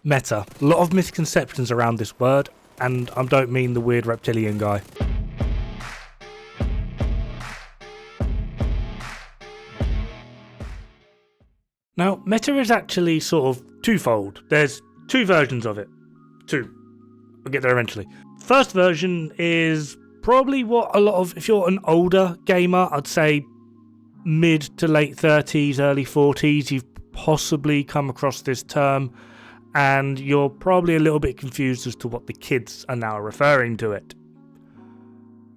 Meta. A lot of misconceptions around this word, and I don't mean the weird reptilian guy. Now, meta is actually sort of twofold. There's two versions of it. Two. I'll get there eventually. First version is probably what a lot of, if you're an older gamer, I'd say mid to late 30s, early 40s, you've possibly come across this term, and you're probably a little bit confused as to what the kids are now referring to it.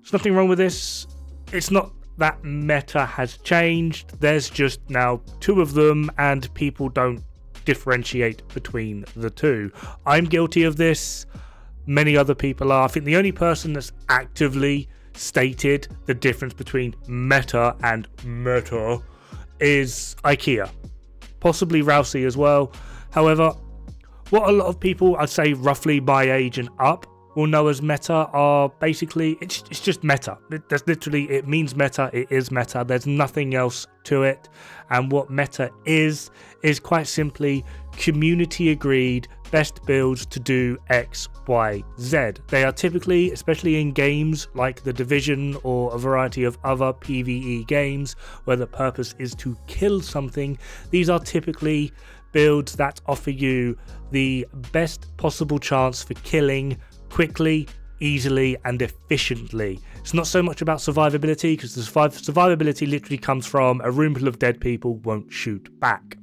There's nothing wrong with this. It's not that meta has changed. There's just now two of them, and people don't differentiate between the two. I'm guilty of this. Many other people are. I think the only person that's actively stated the difference between meta and meta is IKEA. Possibly Rousey as well. However, what a lot of people, I'd say roughly my age and up, will know as meta are basically, it's just meta. That's literally, it means meta, it is meta. There's nothing else to it. And what meta is quite simply community agreed best builds to do X, Y, Z. They are typically, especially in games like The Division or a variety of other PvE games where the purpose is to kill something, these are typically builds that offer you the best possible chance for killing quickly, easily, and efficiently. It's not so much about survivability, because the survivability literally comes from a room full of dead people won't shoot back.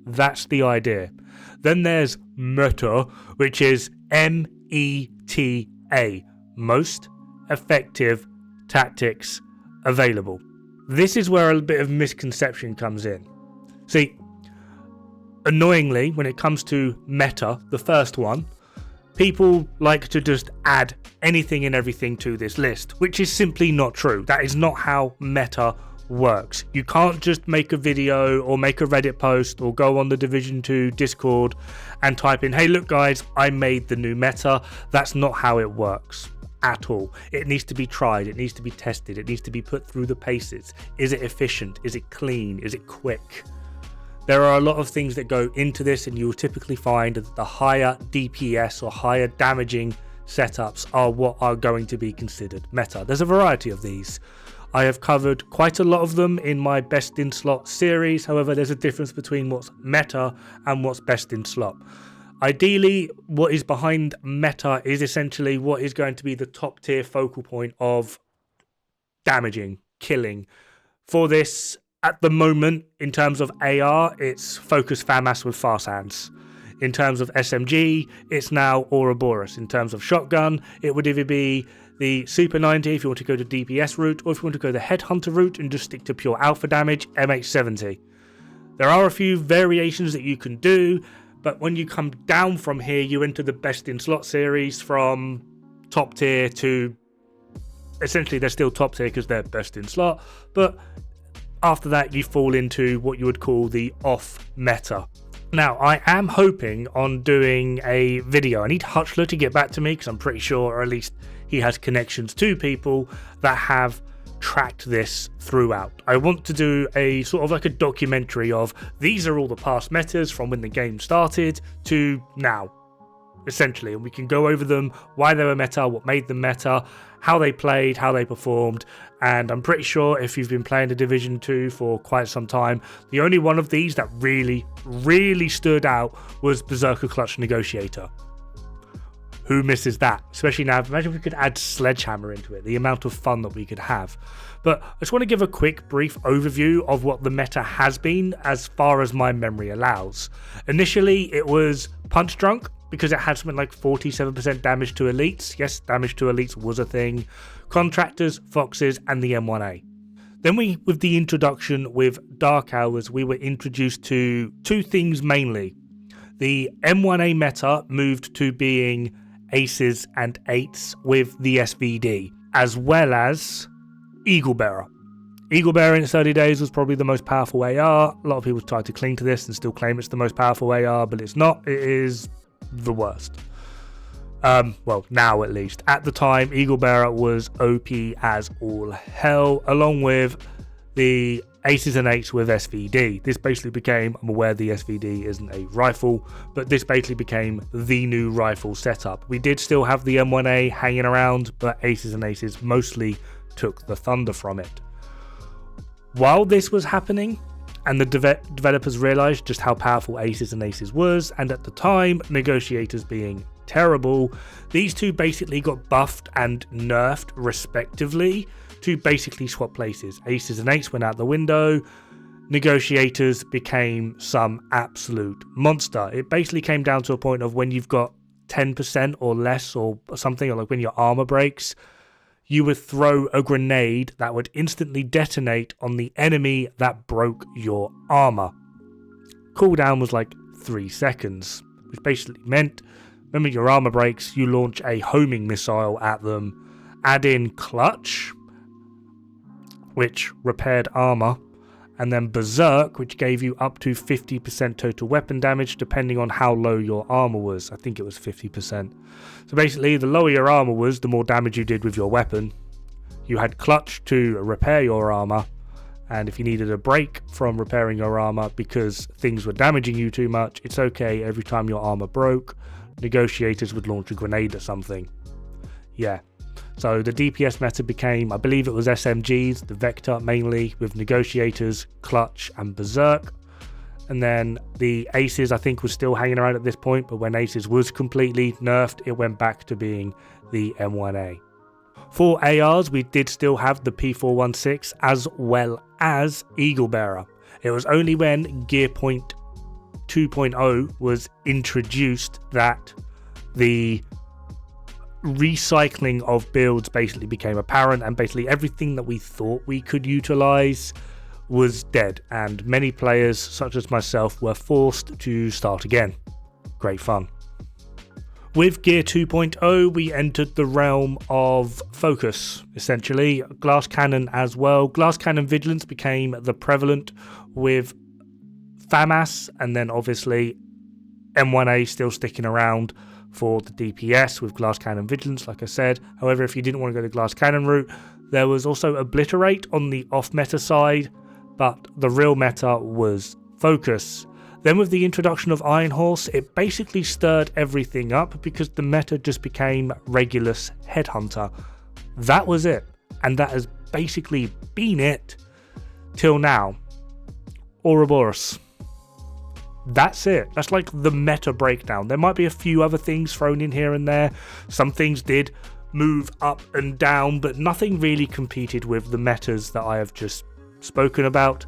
That's the idea. Then there's meta, which is META, most effective tactics available. This is where a bit of misconception comes in. See, annoyingly, when it comes to meta, the first one, people like to just add anything and everything to this list, which is simply not true. That is not how meta works. You can't just make a video or make a Reddit post or go on the Division 2 Discord and type in, hey look guys, I made the new meta. That's not how it works at all. It needs to be tried, it needs to be tested, it needs to be put through the paces. Is it efficient? Is it clean? Is it quick? There are a lot of things that go into this, and you'll typically find that the higher DPS or higher damaging setups are what are going to be considered meta. There's a variety of these. I have covered quite a lot of them in my best in slot series. However, there's a difference between what's meta and what's best in slot. Ideally, what is behind meta is essentially what is going to be the top tier focal point of damaging, killing. For this, at the moment, in terms of AR, it's Focus FAMAS with fast hands. In terms of SMG, it's now Ouroboros. In terms of shotgun, it would either be the Super 90 if you want to go the DPS route, or if you want to go the Headhunter route and just stick to pure alpha damage, MH70. There are a few variations that you can do, but when you come down from here, you enter the best in slot series from top tier to, essentially they're still top tier because they're best in slot, but after that you fall into what you would call the off meta. Now, I am hoping on doing a video. I need Hutchler to get back to me because I'm pretty sure, or at least he has connections to people that have tracked this throughout. I want to do a sort of like a documentary of these are all the past metas from when the game started to now, essentially, and we can go over them, why they were meta, what made them meta, how they played, how they performed. And I'm pretty sure if you've been playing the Division 2 for quite some time, the only one of these that really stood out was Berserker Clutch Negotiator. Who misses that? Especially now, imagine if we could add Sledgehammer into it, the amount of fun that we could have. But I just want to give a quick brief overview of what the meta has been as far as my memory allows. Initially, it was Punch Drunk, because it had something like 47% damage to elites. Yes, damage to elites was a thing. Contractors, Foxes, and the M1A. Then with the introduction with Dark Hours, we were introduced to two things mainly. The M1A meta moved to being Aces and Eights with the SVD, as well as Eagle Bearer. Eagle Bearer in its early days was probably the most powerful AR. A lot of people try to cling to this and still claim it's the most powerful AR, but it's not. It is the worst. Well, now at least. At the time, Eagle Bearer was OP as all hell, along with the aces and eights with SVD. This basically became, I'm aware the SVD isn't a rifle, but this basically became the new rifle setup. We did still have the M1A hanging around, but aces and aces mostly took the thunder from it. While this was happening, and the developers realized just how powerful aces and aces was, and at the time, negotiators being terrible, these two basically got buffed and nerfed respectively to basically swap places. Aces and eights went out the window, negotiators became some absolute monster. It basically came down to a point of when you've got 10% or less or something, or like when your armor breaks, you would throw a grenade that would instantly detonate on the enemy that broke your armor. Cooldown was like 3 seconds, which basically meant, remember your armor breaks, you launch a homing missile at them, add in clutch, which repaired armor, and then berserk, which gave you up to 50% total weapon damage depending on how low your armor was. I think it was 50%. So basically, the lower your armor was, the more damage you did with your weapon. You had clutch to repair your armor, and if you needed a break from repairing your armor because things were damaging you too much, it's okay. Every time your armor broke, negotiators would launch a grenade or something. Yeah. So the DPS meta became, I believe it was SMGs, the Vector mainly, with negotiators, clutch and berserk. And then the aces I think was still hanging around at this point, but when aces was completely nerfed, it went back to being the M1A. For ARs, we did still have the P416 as well as Eagle Bearer. It was only when Gear Point 2.0 was introduced that the recycling of builds basically became apparent, and basically everything that we thought we could utilize was dead, and many players such as myself were forced to start again. Great fun. With Gear 2.0 we entered the realm of focus, essentially. Glass cannon as well. Glass cannon vigilance became the prevalent with FAMAS, and then obviously M1A still sticking around for the DPS with glass cannon vigilance, like I said. However, if you didn't want to go the glass cannon route, there was also obliterate on the off meta side, but the real meta was focus. Then with the introduction of Iron Horse, it basically stirred everything up because the meta just became Regulus Headhunter. That was it, and that has basically been it till now. Ouroboros. That's it. That's like the meta breakdown. There might be a few other things thrown in here and there. Some things did move up and down, but nothing really competed with the metas that I have just spoken about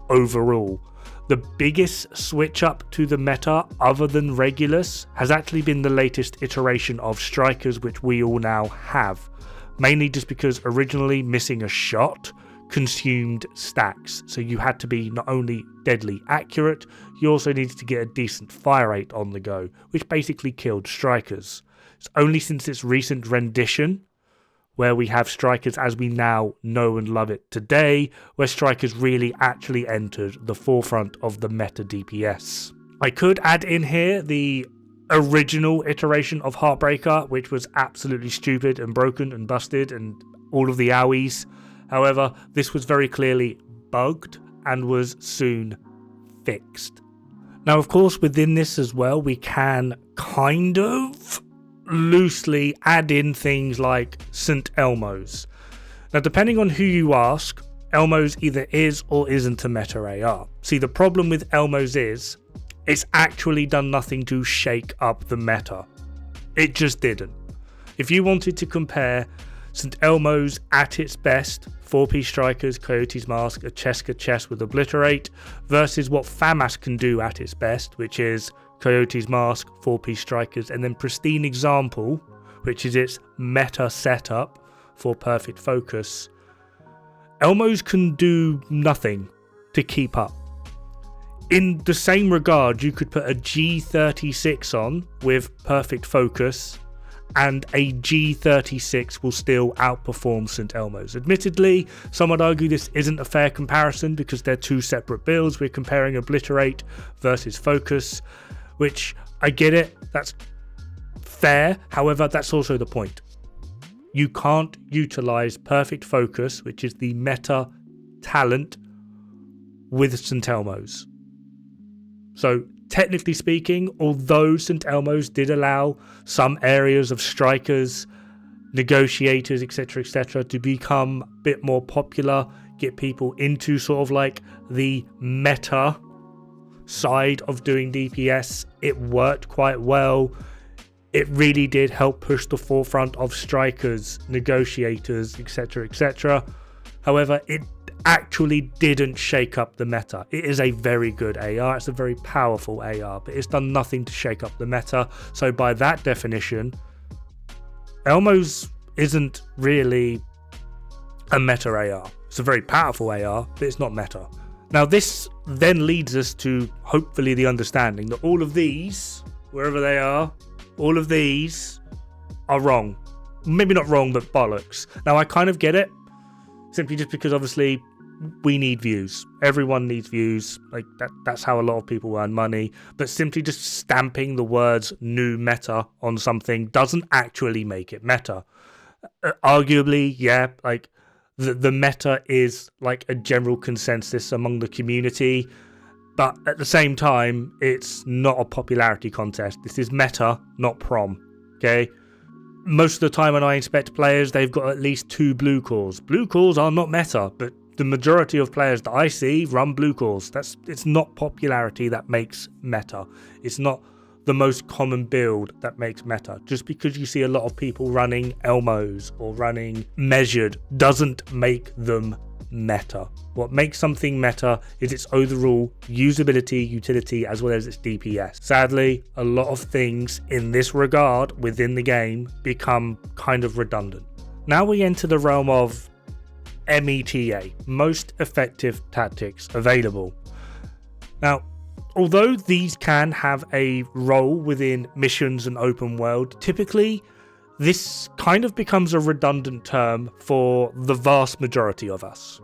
overall. The biggest switch up to the meta other than Regulus has actually been the latest iteration of Strikers, which we all now have. Mainly just because originally missing a shot consumed stacks, so you had to be not only deadly accurate, you also needed to get a decent fire rate on the go, which basically killed Strikers. It's only since its recent rendition, where we have Strikers as we now know and love it today, where Strikers really actually entered the forefront of the meta DPS. I could add in here the original iteration of Heartbreaker, which was absolutely stupid and broken and busted and all of the owies. However, this was very clearly bugged and was soon fixed. Now, of course, within this as well, we can kind of loosely add in things like St. Elmo's. Now, depending on who you ask, Elmo's either is or isn't a meta AR. See, the problem with Elmo's is it's actually done nothing to shake up the meta. It just didn't. If you wanted to compare St. Elmo's at its best, 4-piece Strikers, Coyote's Mask, a Cheska chest with Obliterate, versus what FAMAS can do at its best, which is Coyote's Mask, 4-piece Strikers, and then Pristine Example, which is its meta setup for Perfect Focus, Elmo's can do nothing to keep up. In the same regard, you could put a G36 on with Perfect Focus, and a G36 will still outperform St. Elmo's. Admittedly, some would argue this isn't a fair comparison because they're two separate builds. We're comparing Obliterate versus Focus, which I get it, that's fair. However, that's also the point. You can't utilize Perfect Focus, which is the meta talent with St. Elmo's. So technically speaking, although St. Elmo's did allow some areas of strikers, negotiators, etc., to become a bit more popular, get people into sort of like the meta side of doing DPS, it worked quite well. It really did help push the forefront of strikers, negotiators, etc. However, it actually didn't shake up the meta. It is a very good AR, it's a very powerful AR, but it's done nothing to shake up the meta. So by that definition, Elmo's isn't really a meta AR. It's a very powerful AR, but it's not meta. Now this then leads us to hopefully the understanding that all of these, wherever they are, all of these are wrong. Maybe not wrong, but bollocks. Now I kind of get it, simply just because obviously we need views. Everyone needs views. Like that's how a lot of people earn money. But simply just stamping the words new meta on something doesn't actually make it meta. Arguably, yeah, like the meta is like a general consensus among the community. But at the same time, it's not a popularity contest. This is meta, not prom. Okay? Most of the time when I inspect players, they've got at least 2 blue cores. Blue cores are not meta, but the majority of players that I see run blue cores. It's not popularity that makes meta. It's not the most common build that makes meta. Just because you see a lot of people running Elmos or running measured doesn't make them meta. What makes something meta is its overall usability, utility, as well as its DPS. Sadly, a lot of things in this regard within the game become kind of redundant. Now we enter the realm of META, most effective tactics available. Now, although these can have a role within missions and open world, typically this kind of becomes a redundant term for the vast majority of us.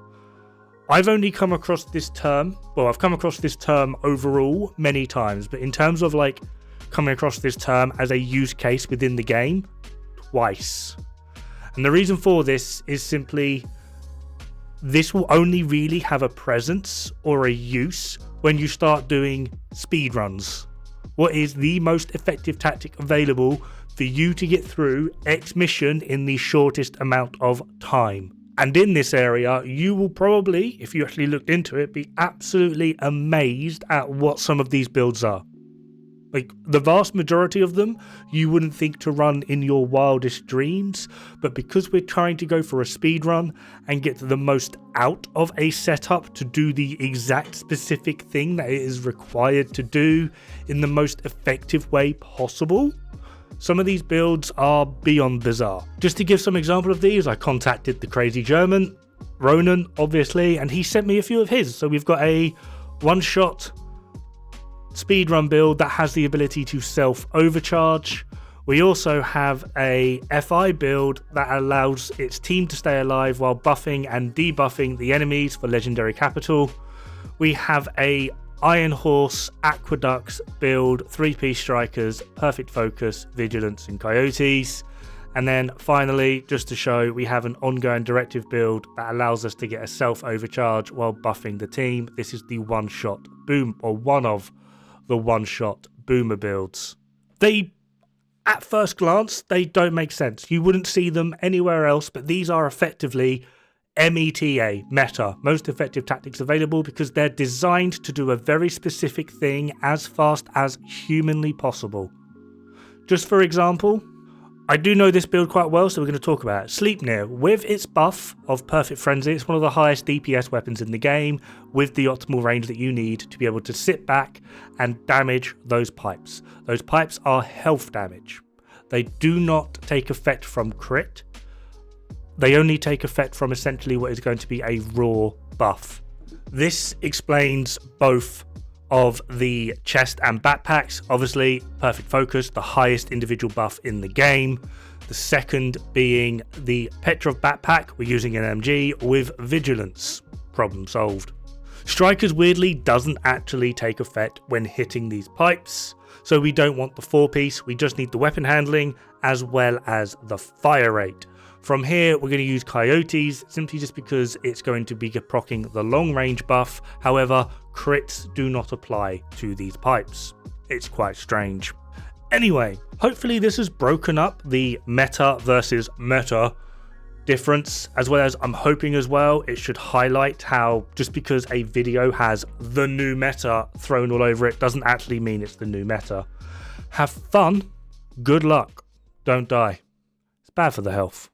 I've only come across this term, well, I've come across this term overall many times, but in terms of like coming across this term as a use case within the game, twice. And the reason for this is simply this will only really have a presence or a use when you start doing speedruns. What is the most effective tactic available for you to get through X mission in the shortest amount of time? And in this area, you will probably, if you actually looked into it, be absolutely amazed at what some of these builds are. Like, the vast majority of them, you wouldn't think to run in your wildest dreams, but because we're trying to go for a speed run and get the most out of a setup to do the exact specific thing that it is required to do in the most effective way possible, some of these builds are beyond bizarre. Just to give some example of these, I contacted the crazy German, Ronan, obviously, and he sent me a few of his. So we've got a one-shot speedrun build that has the ability to self-overcharge. We also have a FI build that allows its team to stay alive while buffing and debuffing the enemies for legendary capital. We have a Iron Horse Aqueducts build, 3-piece strikers, perfect focus, vigilance and coyotes. And then finally, just to show, we have an ongoing directive build that allows us to get a self-overcharge while buffing the team. This is the one-shot boom, or one of the one-shot boomer builds. They, at first glance, they don't make sense. You wouldn't see them anywhere else, but these are effectively META, meta, most effective tactics available, because they're designed to do a very specific thing as fast as humanly possible. Just for example, I do know this build quite well, so we're going to talk about it. Sleipnir, with its buff of Perfect Frenzy, it's one of the highest DPS weapons in the game, with the optimal range that you need to be able to sit back and damage those pipes. Those pipes are health damage. They do not take effect from crit. They only take effect from essentially what is going to be a raw buff. This explains both of the chest and backpacks. Obviously, Perfect Focus, the highest individual buff in the game. The second being the Petrov backpack. We're using an MG with Vigilance. Problem solved. Strikers weirdly doesn't actually take effect when hitting these pipes, so we don't want the 4-piece. We just need the weapon handling as well as the fire rate. From here, we're going to use Coyotes, simply just because it's going to be proccing the long range buff. However, crits do not apply to these pipes. It's quite strange. Anyway, hopefully this has broken up the meta versus meta difference, as well as I'm hoping as well it should highlight how just because a video has the new meta thrown all over it doesn't actually mean it's the new meta. Have fun, good luck, don't die. It's bad for the health.